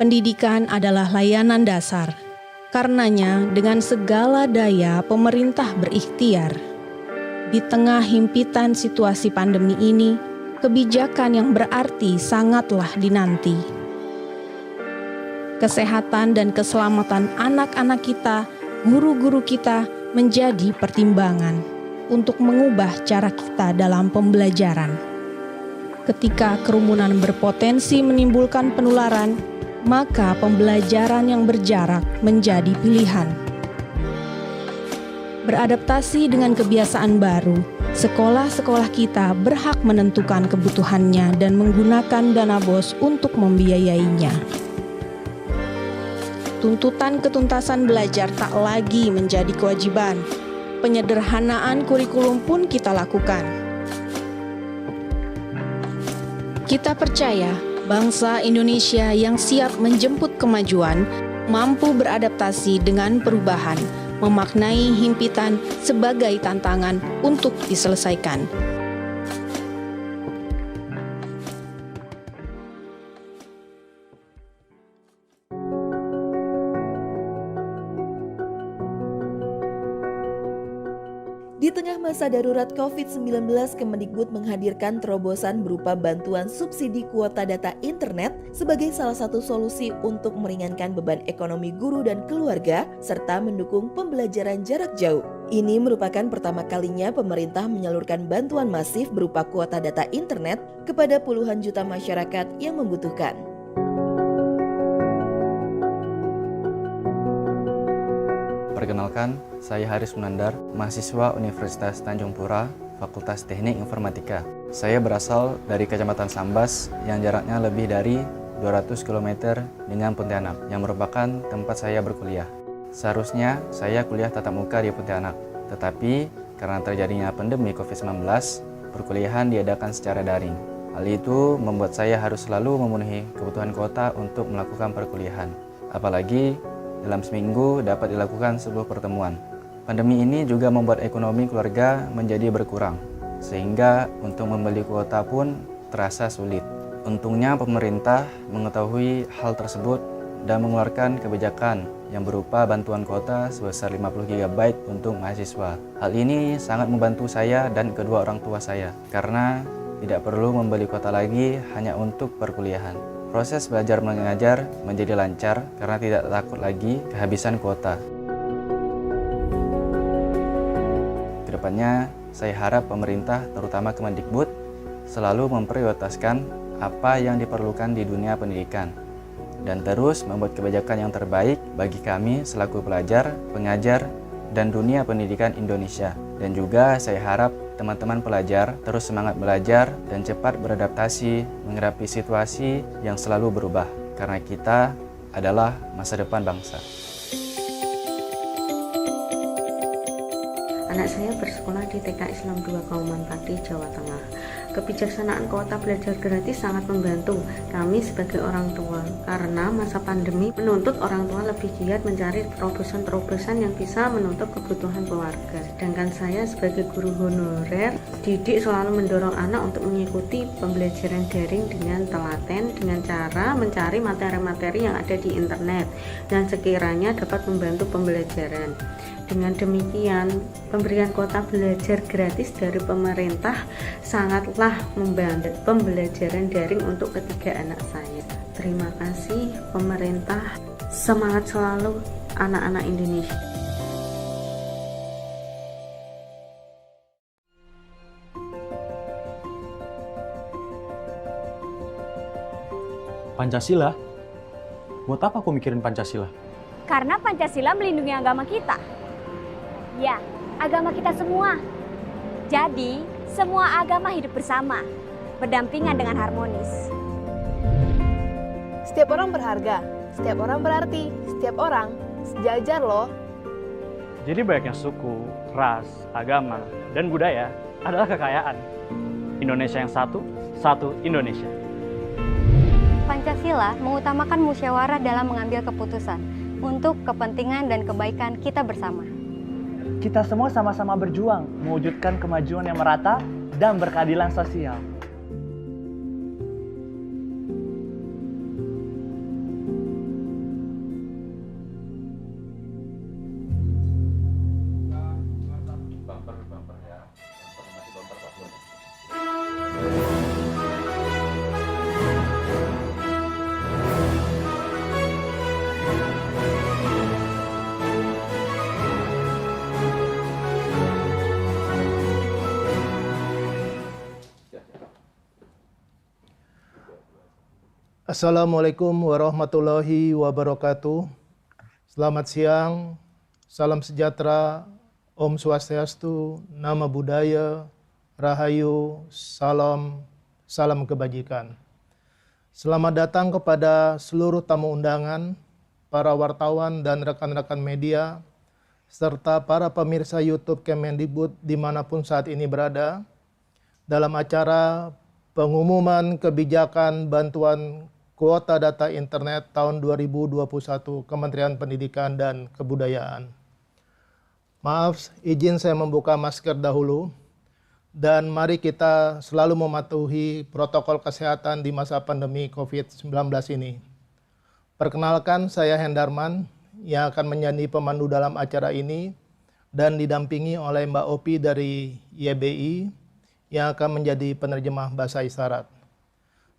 Pendidikan adalah layanan dasar. Karenanya, dengan segala daya pemerintah berikhtiar. Di tengah himpitan situasi pandemi ini, kebijakan yang berarti sangatlah dinanti. Kesehatan dan keselamatan anak-anak kita, guru-guru kita menjadi pertimbangan untuk mengubah cara kita dalam pembelajaran. Ketika kerumunan berpotensi menimbulkan penularan, maka pembelajaran yang berjarak menjadi pilihan. Beradaptasi dengan kebiasaan baru, sekolah-sekolah kita berhak menentukan kebutuhannya dan menggunakan dana BOS untuk membiayainya. Tuntutan ketuntasan belajar tak lagi menjadi kewajiban. Penyederhanaan kurikulum pun kita lakukan. Kita percaya bangsa Indonesia yang siap menjemput kemajuan, mampu beradaptasi dengan perubahan, memaknai himpitan sebagai tantangan untuk diselesaikan. Di tengah masa darurat COVID-19, Kemendikbud menghadirkan terobosan berupa bantuan subsidi kuota data internet sebagai salah satu solusi untuk meringankan beban ekonomi guru dan keluarga, serta mendukung pembelajaran jarak jauh. Ini merupakan pertama kalinya pemerintah menyalurkan bantuan masif berupa kuota data internet kepada puluhan juta masyarakat yang membutuhkan. Perkenalkan, saya Haris Munandar, mahasiswa Universitas Tanjung Pura, Fakultas Teknik Informatika. Saya berasal dari Kecamatan Sambas yang jaraknya lebih dari 200 km dengan Pontianak, yang merupakan tempat saya berkuliah. Seharusnya saya kuliah tatap muka di Pontianak, tetapi karena terjadinya pandemi COVID-19, perkuliahan diadakan secara daring. Hal itu membuat saya harus selalu memenuhi kebutuhan kuota untuk melakukan perkuliahan. Apalagi dalam seminggu dapat dilakukan 10 pertemuan. Pandemi ini juga membuat ekonomi keluarga menjadi berkurang, sehingga untuk membeli kuota pun terasa sulit. Untungnya pemerintah mengetahui hal tersebut dan mengeluarkan kebijakan yang berupa bantuan kuota sebesar 50 GB untuk mahasiswa. Hal ini sangat membantu saya dan kedua orang tua saya, karena tidak perlu membeli kuota lagi hanya untuk perkuliahan. Proses belajar mengajar menjadi lancar karena tidak takut lagi kehabisan kuota. Kedepannya, saya harap pemerintah, terutama Kemendikbud, selalu memprioritaskan apa yang diperlukan di dunia pendidikan dan terus membuat kebijakan yang terbaik bagi kami selaku pelajar, pengajar, dan dunia pendidikan Indonesia. Dan juga saya harap teman-teman pelajar terus semangat belajar dan cepat beradaptasi menghadapi situasi yang selalu berubah, karena kita adalah masa depan bangsa. Anak saya bersekolah di TK Islam 2 Kauman Pati, Jawa Tengah. Kebijaksanaan kuota belajar gratis sangat membantu kami sebagai orang tua, karena masa pandemi menuntut orang tua lebih giat mencari terobosan-terobosan yang bisa menutup kebutuhan keluarga. Sedangkan saya sebagai guru honorer, didik selalu mendorong anak untuk mengikuti pembelajaran daring dengan telaten, dengan cara mencari materi-materi yang ada di internet yang sekiranya dapat membantu pembelajaran. Dengan demikian, pemberian kuota belajar gratis dari pemerintah sangatlah membantu pembelajaran daring untuk ketiga anak saya. Terima kasih pemerintah, semangat selalu anak-anak Indonesia. Pancasila? Buat apa aku mikirin Pancasila? Karena Pancasila melindungi agama kita. Ya, agama kita semua. Jadi, semua agama hidup bersama, berdampingan dengan harmonis. Setiap orang berharga, setiap orang berarti, setiap orang sejajar loh. Jadi banyaknya suku, ras, agama, dan budaya adalah kekayaan. Indonesia yang satu, satu Indonesia. Pancasila mengutamakan musyawarah dalam mengambil keputusan untuk kepentingan dan kebaikan kita bersama. Kita semua sama-sama berjuang mewujudkan kemajuan yang merata dan berkeadilan sosial. Assalamualaikum warahmatullahi wabarakatuh. Selamat siang, salam sejahtera, Om Swastiastu, Nama Budaya, Rahayu, salam kebajikan. Selamat datang kepada seluruh tamu undangan, para wartawan dan rekan-rekan media, serta para pemirsa YouTube Kemendikbud dimanapun saat ini berada, dalam acara pengumuman kebijakan bantuan kuota data internet tahun 2021 Kementerian Pendidikan dan Kebudayaan. Maaf, izin saya membuka masker dahulu, dan mari kita selalu mematuhi protokol kesehatan di masa pandemi COVID-19 ini. Perkenalkan, saya Hendarman yang akan menjadi pemandu dalam acara ini dan didampingi oleh Mbak Opi dari YBI yang akan menjadi penerjemah bahasa isyarat.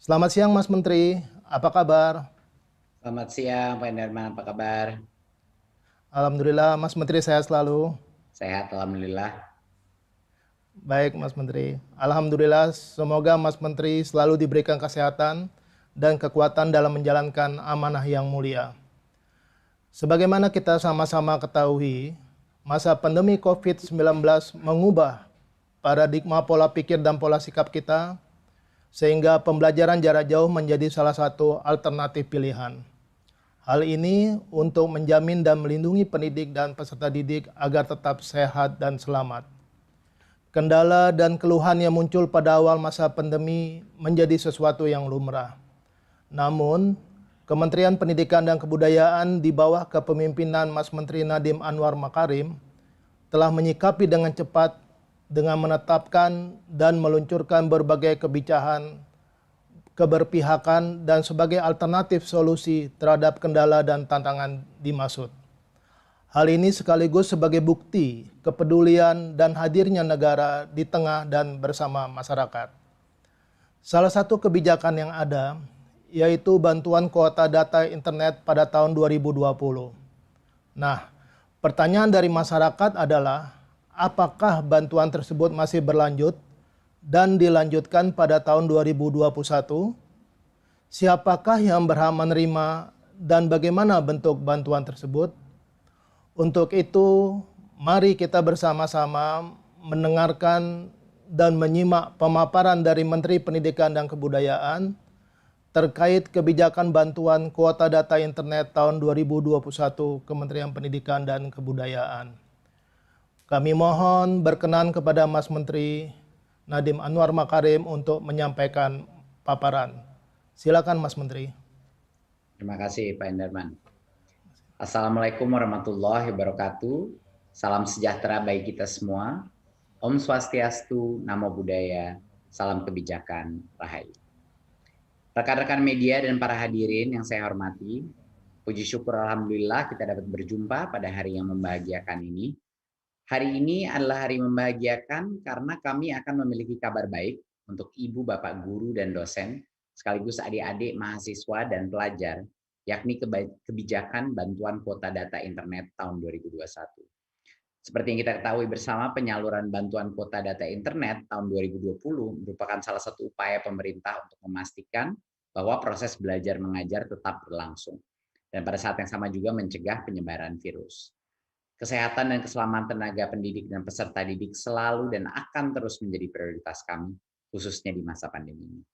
Selamat siang Mas Menteri, apa kabar? Selamat siang Pak Hendarman, apa kabar? Alhamdulillah, Mas Menteri sehat selalu. Sehat, Alhamdulillah. Baik Mas Menteri, Alhamdulillah semoga Mas Menteri selalu diberikan kesehatan dan kekuatan dalam menjalankan amanah yang mulia. Sebagaimana kita sama-sama ketahui, masa pandemi COVID-19 mengubah paradigma pola pikir dan pola sikap kita, sehingga pembelajaran jarak jauh menjadi salah satu alternatif pilihan. Hal ini untuk menjamin dan melindungi pendidik dan peserta didik agar tetap sehat dan selamat. Kendala dan keluhan yang muncul pada awal masa pandemi menjadi sesuatu yang lumrah. Namun, Kementerian Pendidikan dan Kebudayaan di bawah kepemimpinan Mas Menteri Nadiem Anwar Makarim telah menyikapi dengan cepat dengan menetapkan dan meluncurkan berbagai kebijakan keberpihakan dan sebagai alternatif solusi terhadap kendala dan tantangan dimaksud. Hal ini sekaligus sebagai bukti kepedulian dan hadirnya negara di tengah dan bersama masyarakat. Salah satu kebijakan yang ada yaitu bantuan kuota data internet pada tahun 2020. Nah, pertanyaan dari masyarakat adalah apakah bantuan tersebut masih berlanjut dan dilanjutkan pada tahun 2021, siapakah yang berhak menerima dan bagaimana bentuk bantuan tersebut? Untuk itu, mari kita bersama-sama mendengarkan dan menyimak pemaparan dari Menteri Pendidikan dan Kebudayaan terkait kebijakan bantuan kuota data internet tahun 2021 Kementerian Pendidikan dan Kebudayaan. Kami mohon berkenan kepada Mas Menteri Nadiem Anwar Makarim untuk menyampaikan paparan. Silakan Mas Menteri. Terima kasih Pak Hendarman. Assalamualaikum warahmatullahi wabarakatuh. Salam sejahtera bagi kita semua. Om Swastiastu, Namo Buddhaya, salam kebijakan, Rahayu. Rekan-rekan media dan para hadirin yang saya hormati, puji syukur Alhamdulillah kita dapat berjumpa pada hari yang membahagiakan ini. Hari ini adalah hari membahagiakan karena kami akan memiliki kabar baik untuk ibu, bapak guru, dan dosen, sekaligus adik-adik, mahasiswa, dan pelajar, yakni kebijakan bantuan kuota data internet tahun 2021. Seperti yang kita ketahui bersama, penyaluran bantuan kuota data internet tahun 2020 merupakan salah satu upaya pemerintah untuk memastikan bahwa proses belajar mengajar tetap berlangsung, dan pada saat yang sama juga mencegah penyebaran virus. Kesehatan dan keselamatan tenaga pendidik dan peserta didik selalu dan akan terus menjadi prioritas kami, khususnya di masa pandemi ini.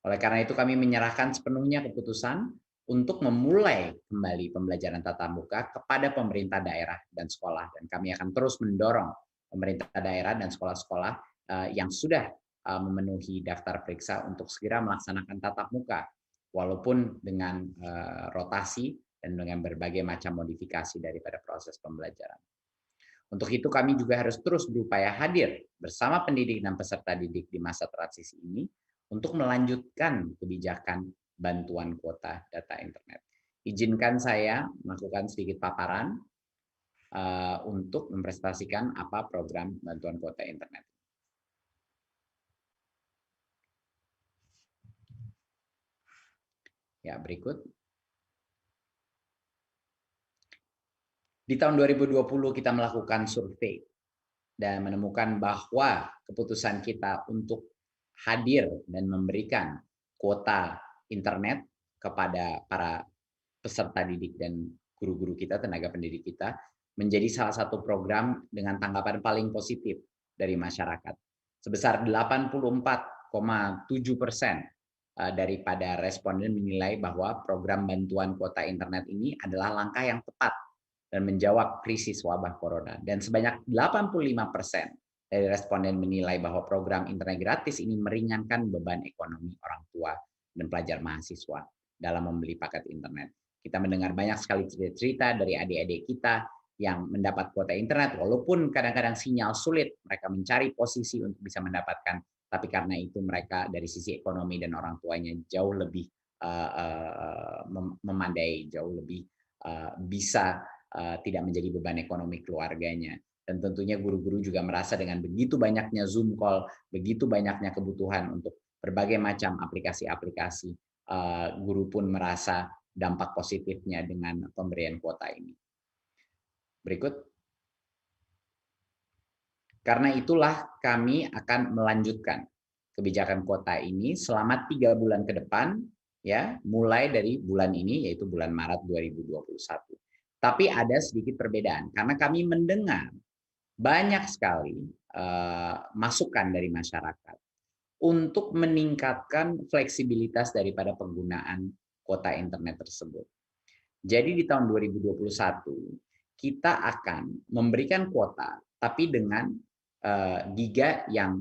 Oleh karena itu kami menyerahkan sepenuhnya keputusan untuk memulai kembali pembelajaran tatap muka kepada pemerintah daerah dan sekolah. Dan kami akan terus mendorong pemerintah daerah dan sekolah-sekolah yang sudah memenuhi daftar periksa untuk segera melaksanakan tatap muka, walaupun dengan rotasi dan dengan berbagai macam modifikasi daripada proses pembelajaran. Untuk itu kami juga harus terus berupaya hadir bersama pendidik dan peserta didik di masa transisi ini untuk melanjutkan kebijakan bantuan kuota data internet. Izinkan saya melakukan sedikit paparan untuk mempresentasikan apa program bantuan kuota internet. Ya, berikut. Di tahun 2020 kita melakukan survei dan menemukan bahwa keputusan kita untuk hadir dan memberikan kuota internet kepada para peserta didik dan guru-guru kita, tenaga pendidik kita, menjadi salah satu program dengan tanggapan paling positif dari masyarakat. Sebesar 84,7% daripada responden menilai bahwa program bantuan kuota internet ini adalah langkah yang tepat dan menjawab krisis wabah corona. Dan sebanyak 85% dari responden menilai bahwa program internet gratis ini meringankan beban ekonomi orang tua dan pelajar mahasiswa dalam membeli paket internet. Kita mendengar banyak sekali cerita-cerita dari adik-adik kita yang mendapat kuota internet, walaupun kadang-kadang sinyal sulit, mereka mencari posisi untuk bisa mendapatkan, tapi karena itu mereka dari sisi ekonomi dan orang tuanya jauh lebih memandai, jauh lebih bisa tidak menjadi beban ekonomi keluarganya. Dan tentunya guru-guru juga merasa dengan begitu banyaknya Zoom call, begitu banyaknya kebutuhan untuk berbagai macam aplikasi-aplikasi, guru pun merasa dampak positifnya dengan pemberian kuota ini. Berikut. Karena itulah kami akan melanjutkan kebijakan kuota ini selama 3 bulan ke depan, ya, mulai dari bulan ini, yaitu bulan Maret 2021. Tapi ada sedikit perbedaan, karena kami mendengar banyak sekali masukan dari masyarakat untuk meningkatkan fleksibilitas daripada penggunaan kuota internet tersebut. Jadi di tahun 2021, kita akan memberikan kuota, tapi dengan giga yang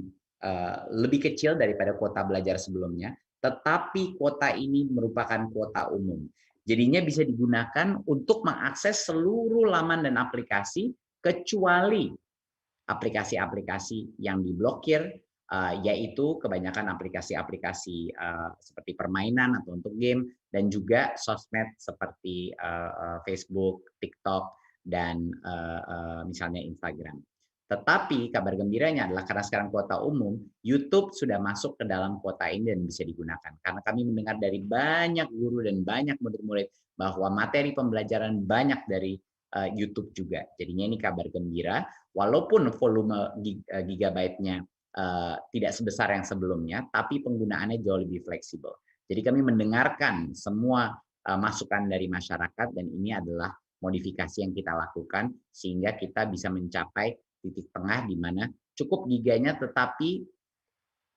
lebih kecil daripada kuota belajar sebelumnya, tetapi kuota ini merupakan kuota umum. Jadinya bisa digunakan untuk mengakses seluruh laman dan aplikasi, kecuali aplikasi-aplikasi yang diblokir, yaitu kebanyakan aplikasi-aplikasi seperti permainan atau untuk game, dan juga sosmed seperti Facebook, TikTok, dan misalnya Instagram. Tetapi kabar gembiranya adalah karena sekarang kuota umum, YouTube sudah masuk ke dalam kuota ini dan bisa digunakan. Karena kami mendengar dari banyak guru dan banyak murid-murid bahwa materi pembelajaran banyak dari YouTube juga. Jadinya ini kabar gembira, walaupun volume gigabyte-nya tidak sebesar yang sebelumnya, tapi penggunaannya jauh lebih fleksibel. Jadi kami mendengarkan semua masukan dari masyarakat, dan ini adalah modifikasi yang kita lakukan sehingga kita bisa mencapai titik tengah di mana cukup giganya tetapi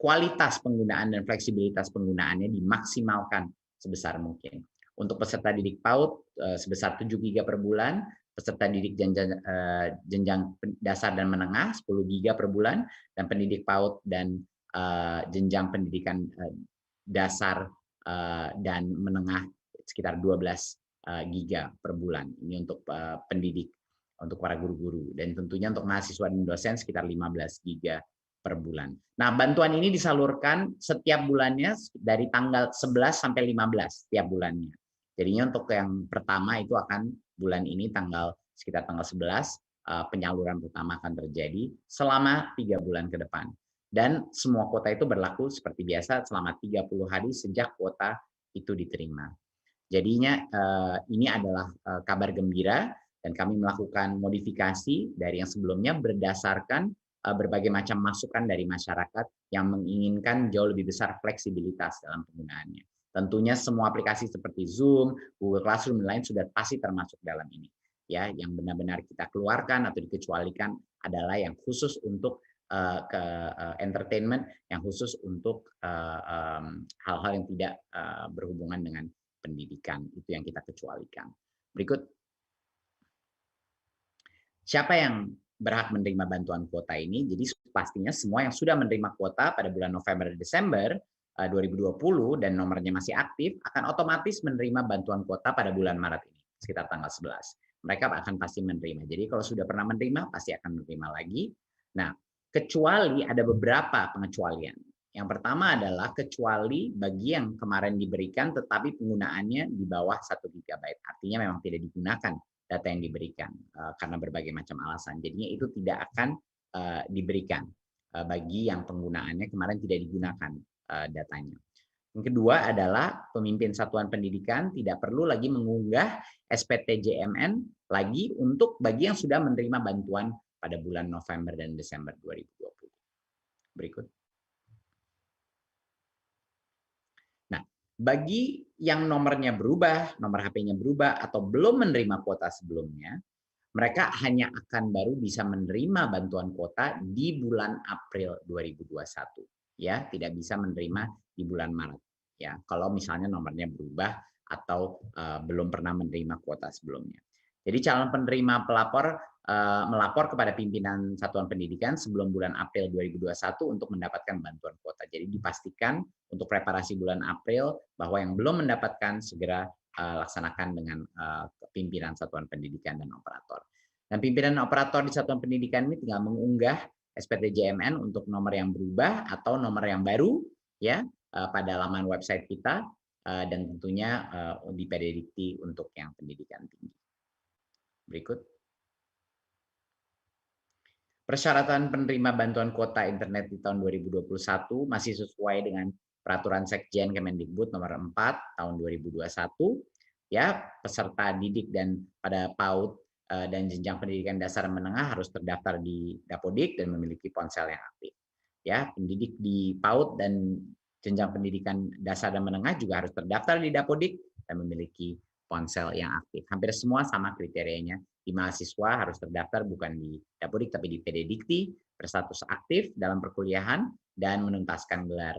kualitas penggunaan dan fleksibilitas penggunaannya dimaksimalkan sebesar mungkin. Untuk peserta didik PAUD sebesar 7 giga per bulan, peserta didik jenjang dasar dan menengah 10 giga per bulan, dan pendidik PAUD dan jenjang pendidikan dasar dan menengah sekitar 12 giga per bulan. Ini untuk pendidik, untuk para guru-guru, dan tentunya untuk mahasiswa dan dosen sekitar 15 giga per bulan. Nah, bantuan ini disalurkan setiap bulannya dari tanggal 11 sampai 15 setiap bulannya. Jadinya untuk yang pertama itu akan bulan ini sekitar tanggal 11, penyaluran pertama akan terjadi selama 3 bulan ke depan. Dan semua kuota itu berlaku seperti biasa selama 30 hari sejak kuota itu diterima. Jadinya ini adalah kabar gembira, dan kami melakukan modifikasi dari yang sebelumnya berdasarkan berbagai macam masukan dari masyarakat yang menginginkan jauh lebih besar fleksibilitas dalam penggunaannya. Tentunya semua aplikasi seperti Zoom, Google Classroom, dan lain sudah pasti termasuk dalam ini. Ya, yang benar-benar kita keluarkan atau dikecualikan adalah yang khusus untuk entertainment, yang khusus untuk hal-hal yang tidak berhubungan dengan pendidikan. Itu yang kita kecualikan. Berikut. Siapa yang berhak menerima bantuan kuota ini? Jadi pastinya semua yang sudah menerima kuota pada bulan November dan Desember 2020 dan nomornya masih aktif akan otomatis menerima bantuan kuota pada bulan Maret ini, sekitar tanggal 11. Mereka akan pasti menerima. Jadi kalau sudah pernah menerima, pasti akan menerima lagi. Nah, kecuali ada beberapa pengecualian. Yang pertama adalah kecuali bagi yang kemarin diberikan tetapi penggunaannya di bawah 1 GB. Artinya memang tidak digunakan data yang diberikan karena berbagai macam alasan. Jadinya itu tidak akan diberikan bagi yang penggunaannya kemarin tidak digunakan datanya. Yang kedua adalah pemimpin satuan pendidikan tidak perlu lagi mengunggah SPTJMN lagi untuk bagi yang sudah menerima bantuan pada bulan November dan Desember 2020. Berikut. Nah, bagi yang nomornya berubah, nomor HP-nya berubah, atau belum menerima kuota sebelumnya, mereka hanya akan baru bisa menerima bantuan kuota di bulan April 2021. Ya, tidak bisa menerima di bulan Maret. Ya, kalau misalnya nomornya berubah atau belum pernah menerima kuota sebelumnya. Jadi calon penerima pelapor melapor kepada pimpinan satuan pendidikan sebelum bulan April 2021 untuk mendapatkan bantuan kuota. Jadi dipastikan untuk preparasi bulan April bahwa yang belum mendapatkan segera laksanakan dengan pimpinan satuan pendidikan dan operator. Dan pimpinan operator di satuan pendidikan ini tinggal mengunggah SPTJMN untuk nomor yang berubah atau nomor yang baru ya pada laman website kita dan tentunya di PDDikti untuk yang pendidikan tinggi. Berikut. Persyaratan penerima bantuan kuota internet di tahun 2021 masih sesuai dengan Peraturan Sekjen Kemendikbud nomor 4 tahun 2021. Ya, peserta didik dan pada PAUD dan jenjang pendidikan dasar menengah harus terdaftar di Dapodik dan memiliki ponsel yang aktif. Ya, pendidik di PAUD dan jenjang pendidikan dasar dan menengah juga harus terdaftar di Dapodik dan memiliki ponsel yang aktif. Hampir semua sama kriterianya. Di mahasiswa harus terdaftar bukan di Dapodik tapi di PDDikti, berstatus aktif dalam perkuliahan dan menuntaskan gelar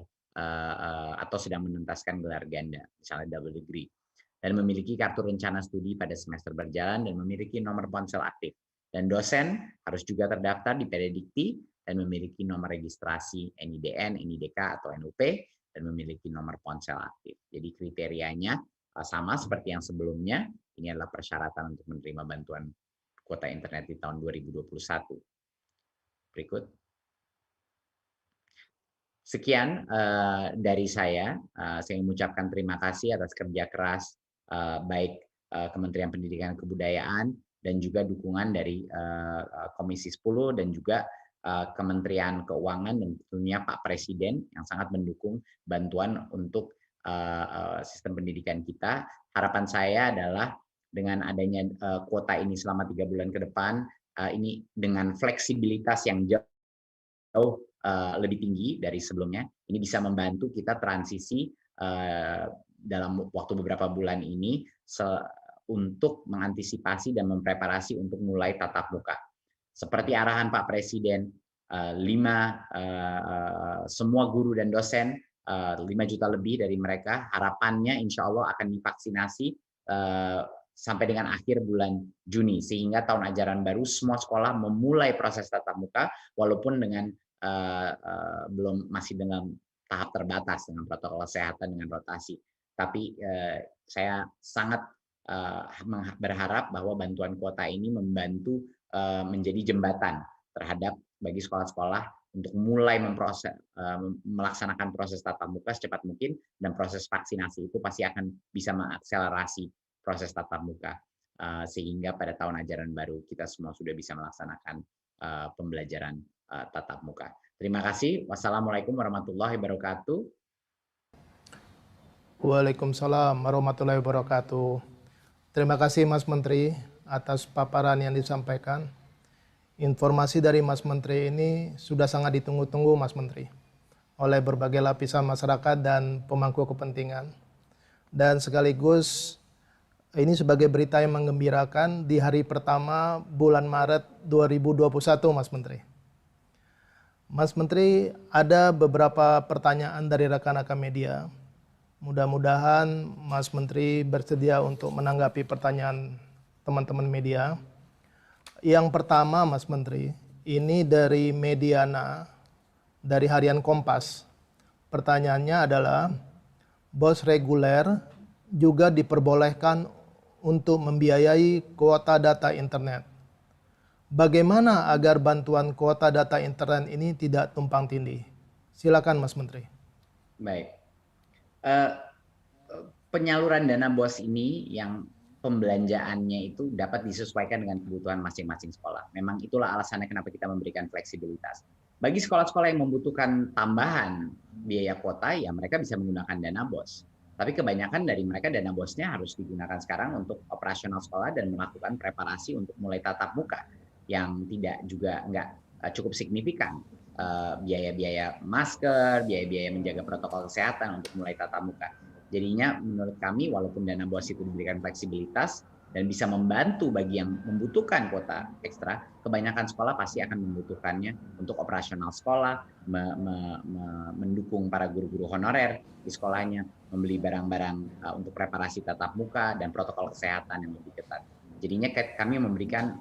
atau sedang menuntaskan gelar ganda, misalnya double degree, dan memiliki kartu rencana studi pada semester berjalan dan memiliki nomor ponsel aktif. Dan dosen harus juga terdaftar di PDDikti dan memiliki nomor registrasi NIDN, NIDK atau NUP dan memiliki nomor ponsel aktif. Jadi kriterianya sama seperti yang sebelumnya. Ini adalah persyaratan untuk menerima bantuan kuota internet di tahun 2021. Berikut. Sekian dari saya. Saya mengucapkan terima kasih atas kerja keras baik Kementerian Pendidikan dan Kebudayaan dan juga dukungan dari Komisi 10 dan juga Kementerian Keuangan dan tentunya Pak Presiden yang sangat mendukung bantuan untuk sistem pendidikan kita. Harapan saya adalah dengan adanya kuota ini selama 3 bulan ke depan, ini dengan fleksibilitas yang jauh lebih tinggi dari sebelumnya, ini bisa membantu kita transisi dalam waktu beberapa bulan ini untuk mengantisipasi dan mempreparasi untuk mulai tatap muka. Seperti arahan Pak Presiden, semua guru dan dosen, 5 juta lebih dari mereka, harapannya insya Allah akan divaksinasi sampai dengan akhir bulan Juni, sehingga tahun ajaran baru semua sekolah memulai proses tatap muka, walaupun dengan masih dengan tahap terbatas dengan protokol kesehatan dengan rotasi. Tapi saya sangat berharap bahwa bantuan kuota ini membantu menjadi jembatan terhadap bagi sekolah-sekolah untuk mulai melaksanakan proses tatap muka secepat mungkin, dan proses vaksinasi itu pasti akan bisa mengakselerasi proses tatap muka sehingga pada tahun ajaran baru kita semua sudah bisa melaksanakan pembelajaran tatap muka. Terima kasih. Wassalamualaikum warahmatullahi wabarakatuh. Waalaikumsalam warahmatullahi wabarakatuh. Terima kasih Mas Menteri atas paparan yang disampaikan. Informasi dari Mas Menteri ini sudah sangat ditunggu-tunggu Mas Menteri oleh berbagai lapisan masyarakat dan pemangku kepentingan. Dan sekaligus ini sebagai berita yang menggembirakan di hari pertama bulan Maret 2021 Mas Menteri. Mas Menteri, ada beberapa pertanyaan dari rekan-rekan media. Mudah-mudahan Mas Menteri bersedia untuk menanggapi pertanyaan teman-teman media. Yang pertama Mas Menteri, ini dari Mediana, dari Harian Kompas. Pertanyaannya adalah, bos reguler juga diperbolehkan untuk membiayai kuota data internet. Bagaimana agar bantuan kuota data internet ini tidak tumpang tindih? Silakan Mas Menteri. Baik. Penyaluran dana BOS ini yang pembelanjaannya itu dapat disesuaikan dengan kebutuhan masing-masing sekolah. Memang itulah alasannya kenapa kita memberikan fleksibilitas. Bagi sekolah-sekolah yang membutuhkan tambahan biaya kuota, ya mereka bisa menggunakan dana BOS. Tapi kebanyakan dari mereka dana BOS-nya harus digunakan sekarang untuk operasional sekolah dan melakukan preparasi untuk mulai tatap muka yang nggak cukup signifikan. Biaya-biaya masker, biaya-biaya menjaga protokol kesehatan untuk mulai tatap muka. Jadinya menurut kami walaupun dana BOS itu diberikan fleksibilitas dan bisa membantu bagi yang membutuhkan kuota ekstra, kebanyakan sekolah pasti akan membutuhkannya untuk operasional sekolah, mendukung para guru-guru honorer di sekolahnya, membeli barang-barang untuk preparasi tatap muka dan protokol kesehatan yang lebih ketat. Jadinya kami memberikan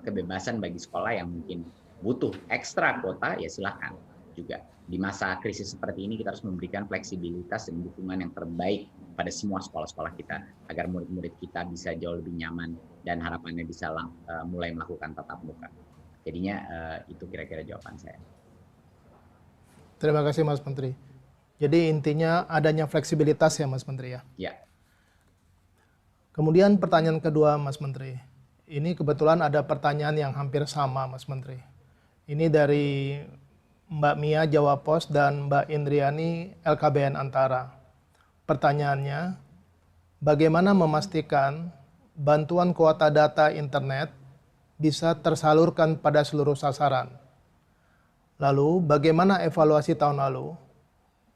kebebasan bagi sekolah yang mungkin butuh ekstra kuota, ya silakan juga. Di masa krisis seperti ini kita harus memberikan fleksibilitas dan dukungan yang terbaik pada semua sekolah-sekolah kita agar murid-murid kita bisa jauh lebih nyaman dan harapannya bisa mulai melakukan tatap muka. Jadinya itu kira-kira jawaban saya. Terima kasih Mas Menteri. Jadi intinya adanya fleksibilitas ya Mas Menteri ya? Ya. Kemudian pertanyaan kedua Mas Menteri. Ini kebetulan ada pertanyaan yang hampir sama Mas Menteri. Ini dari Mbak Mia Jawa Pos dan Mbak Indriani LKBN Antara. Pertanyaannya, bagaimana memastikan bantuan kuota data internet bisa tersalurkan pada seluruh sasaran? Lalu, bagaimana evaluasi tahun lalu?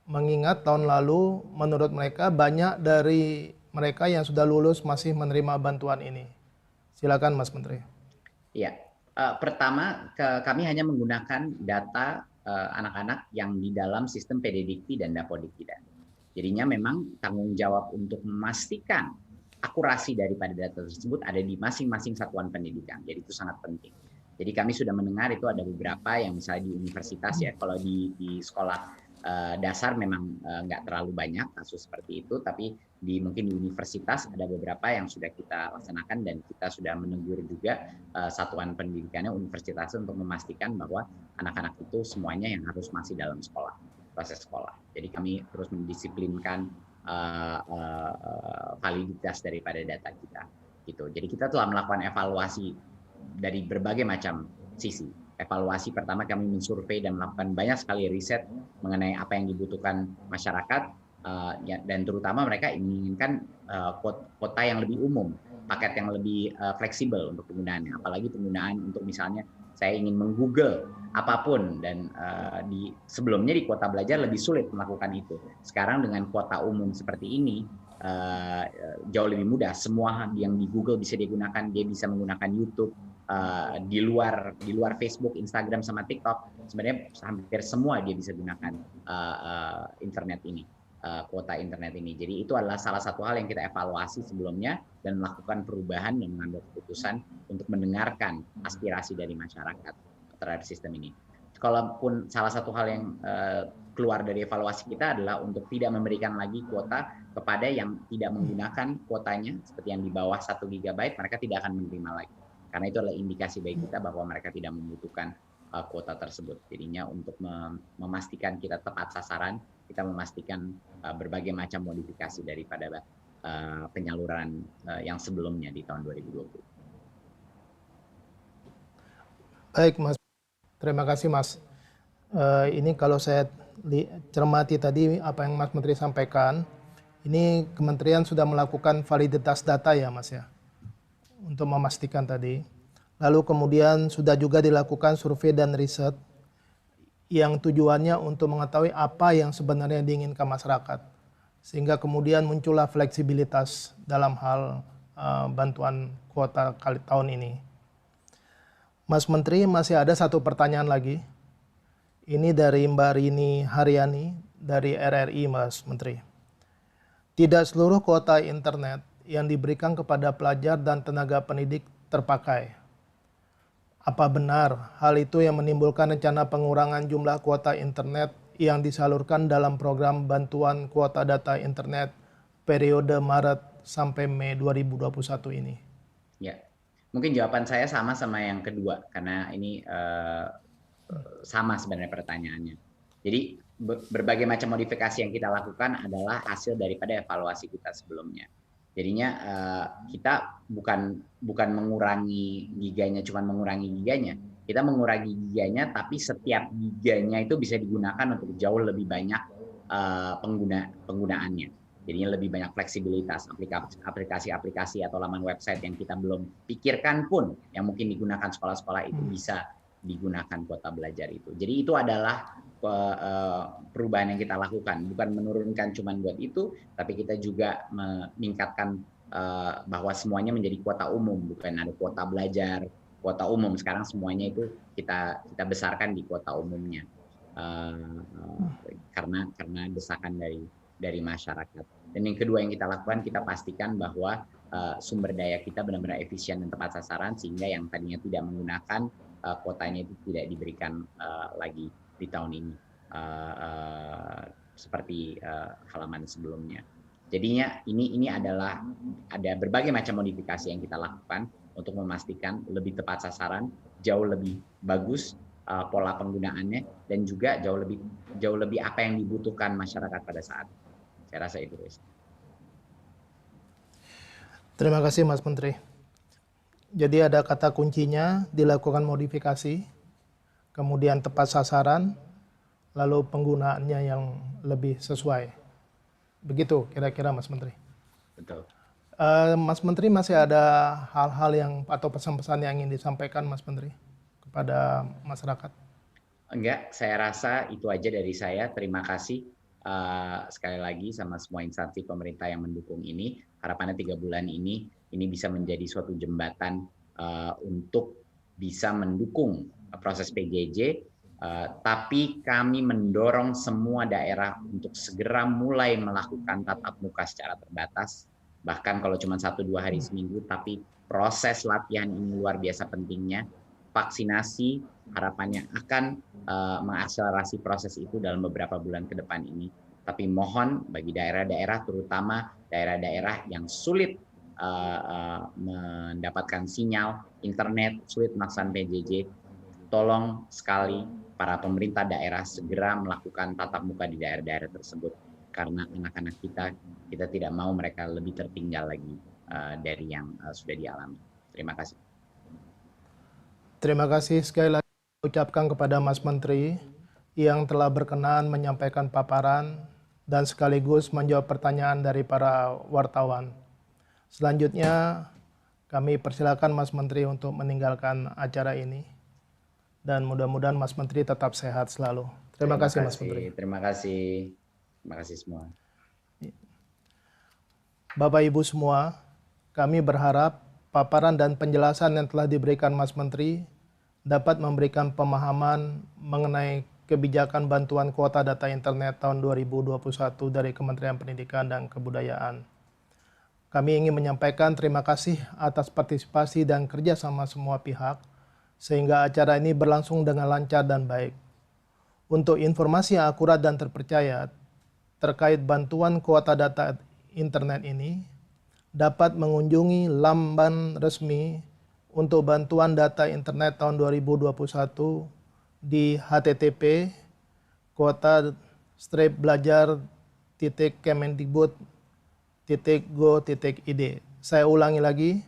Mengingat tahun lalu menurut mereka banyak dari mereka yang sudah lulus masih menerima bantuan ini. Silakan Mas Menteri. Ya, pertama kami hanya menggunakan data anak-anak yang di dalam sistem PDDikti dan Dapodikti. Jadinya memang tanggung jawab untuk memastikan akurasi daripada data tersebut ada di masing-masing satuan pendidikan. Jadi itu sangat penting. Jadi kami sudah mendengar itu ada beberapa yang misalnya di universitas ya, kalau di sekolah dasar memang nggak terlalu banyak kasus seperti itu, tapi mungkin di universitas ada beberapa yang sudah kita laksanakan dan kita sudah menegur juga satuan pendidikannya universitasnya untuk memastikan bahwa anak-anak itu semuanya yang harus masih dalam sekolah, proses sekolah. Jadi kami terus mendisiplinkan validitas daripada data kita. Gitu. Jadi kita telah melakukan evaluasi dari berbagai macam sisi. Evaluasi pertama kami mensurvei dan melakukan banyak sekali riset mengenai apa yang dibutuhkan masyarakat dan terutama mereka menginginkan kuota yang lebih umum, paket yang lebih fleksibel untuk penggunaannya. Apalagi penggunaan untuk misalnya saya ingin menggoogle apapun dan sebelumnya di kuota belajar lebih sulit melakukan itu. Sekarang dengan kuota umum seperti ini jauh lebih mudah. Semua yang di Google bisa digunakan, dia bisa menggunakan YouTube. Di luar Facebook, Instagram sama TikTok sebenarnya hampir semua dia bisa gunakan internet ini, kuota internet ini. Jadi itu adalah salah satu hal yang kita evaluasi sebelumnya dan melakukan perubahan dan mengambil keputusan untuk mendengarkan aspirasi dari masyarakat terhadap sistem ini. Kalaupun salah satu hal yang keluar dari evaluasi kita adalah untuk tidak memberikan lagi kuota kepada yang tidak menggunakan kuotanya seperti yang di bawah 1 GB, mereka tidak akan menerima lagi. Karena itu adalah indikasi bagi kita bahwa mereka tidak membutuhkan kuota tersebut. Jadinya untuk memastikan kita tepat sasaran, kita memastikan berbagai macam modifikasi daripada penyaluran yang sebelumnya di tahun 2020. Baik Mas, terima kasih Mas. Ini kalau saya cermati tadi apa yang Mas Menteri sampaikan, ini Kementerian sudah melakukan validitas data ya Mas ya? Untuk memastikan tadi. Lalu kemudian sudah juga dilakukan survei dan riset yang tujuannya untuk mengetahui apa yang sebenarnya diinginkan masyarakat. Sehingga kemudian muncullah fleksibilitas dalam hal bantuan kuota kali tahun ini. Mas Menteri, masih ada satu pertanyaan lagi. Ini dari Mbak Rini Haryani dari RRI Mas Menteri. Tidak seluruh kuota internet yang diberikan kepada pelajar dan tenaga pendidik terpakai. Apa benar hal itu yang menimbulkan rencana pengurangan jumlah kuota internet yang disalurkan dalam program bantuan kuota data internet periode Maret sampai Mei 2021 ini? Ya, mungkin jawaban saya sama yang kedua, karena ini sama sebenarnya pertanyaannya. Jadi berbagai macam modifikasi yang kita lakukan adalah hasil daripada evaluasi kita sebelumnya. Jadinya kita bukan mengurangi giganya, cuma mengurangi giganya. Kita mengurangi giganya, tapi setiap giganya itu bisa digunakan untuk jauh lebih banyak penggunaannya. Jadinya lebih banyak fleksibilitas aplikasi-aplikasi atau laman website yang kita belum pikirkan pun yang mungkin digunakan sekolah-sekolah itu bisa digunakan kuota belajar itu. Jadi itu adalah perubahan yang kita lakukan, bukan menurunkan cuman buat itu, tapi kita juga meningkatkan bahwa semuanya menjadi kuota umum, bukan ada kuota belajar, kuota umum. Sekarang semuanya itu kita besarkan di kuota umumnya, karena desakan dari masyarakat. Dan yang kedua yang kita lakukan, kita pastikan bahwa sumber daya kita benar-benar efisien dan tepat sasaran, sehingga yang tadinya tidak menggunakan kuotanya itu tidak diberikan lagi di tahun ini, seperti halaman sebelumnya. Jadinya ini adalah ada berbagai macam modifikasi yang kita lakukan untuk memastikan lebih tepat sasaran, jauh lebih bagus pola penggunaannya, dan juga jauh lebih apa yang dibutuhkan masyarakat pada saat. Saya rasa itu, Chris. Terima kasih Mas Menteri. Jadi ada kata kuncinya dilakukan modifikasi, kemudian tepat sasaran, lalu penggunaannya yang lebih sesuai. Begitu kira-kira Mas Menteri. Betul. Mas Menteri, masih ada hal-hal yang atau pesan-pesan yang ingin disampaikan Mas Menteri kepada masyarakat? Enggak, saya rasa itu aja dari saya. Terima kasih sekali lagi sama semua instansi pemerintah yang mendukung ini. Harapannya 3 bulan ini bisa menjadi suatu jembatan untuk bisa mendukung proses PJJ. Tapi kami mendorong semua daerah untuk segera mulai melakukan tatap muka secara terbatas. Bahkan kalau cuma 1-2 hari seminggu, tapi proses latihan ini luar biasa pentingnya. Vaksinasi harapannya akan mengakselerasi proses itu dalam beberapa bulan ke depan ini. Tapi mohon bagi daerah-daerah, terutama daerah-daerah yang sulit mendapatkan sinyal internet, sulit melaksanakan PJJ, tolong sekali para pemerintah daerah segera melakukan tatap muka di daerah-daerah tersebut, karena anak-anak kita tidak mau mereka lebih tertinggal lagi dari yang sudah dialami. Terima kasih. Terima kasih sekali lagi ucapkan kepada Mas Menteri yang telah berkenan menyampaikan paparan dan sekaligus menjawab pertanyaan dari para wartawan. Selanjutnya kami persilakan Mas Menteri untuk meninggalkan acara ini. Dan mudah-mudahan Mas Menteri tetap sehat selalu. Terima kasih Mas Menteri. Terima kasih. Terima kasih semua. Bapak Ibu semua, kami berharap paparan dan penjelasan yang telah diberikan Mas Menteri dapat memberikan pemahaman mengenai kebijakan bantuan kuota data internet tahun 2021 dari Kementerian Pendidikan dan Kebudayaan. Kami ingin menyampaikan terima kasih atas partisipasi dan kerjasama semua pihak, sehingga acara ini berlangsung dengan lancar dan baik. Untuk informasi yang akurat dan terpercaya terkait bantuan kuota data internet ini, dapat mengunjungi laman resmi untuk bantuan data internet tahun 2021 di http://kuota-belajar.kemendikbud.go.id. Saya ulangi lagi,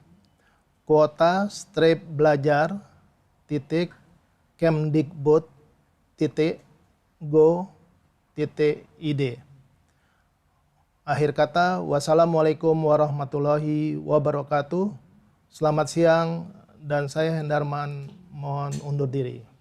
kuota-belajar.kemdikbud.go.id. Akhir kata, wassalamualaikum warahmatullahi wabarakatuh. Selamat siang, dan saya Hendarman mohon undur diri.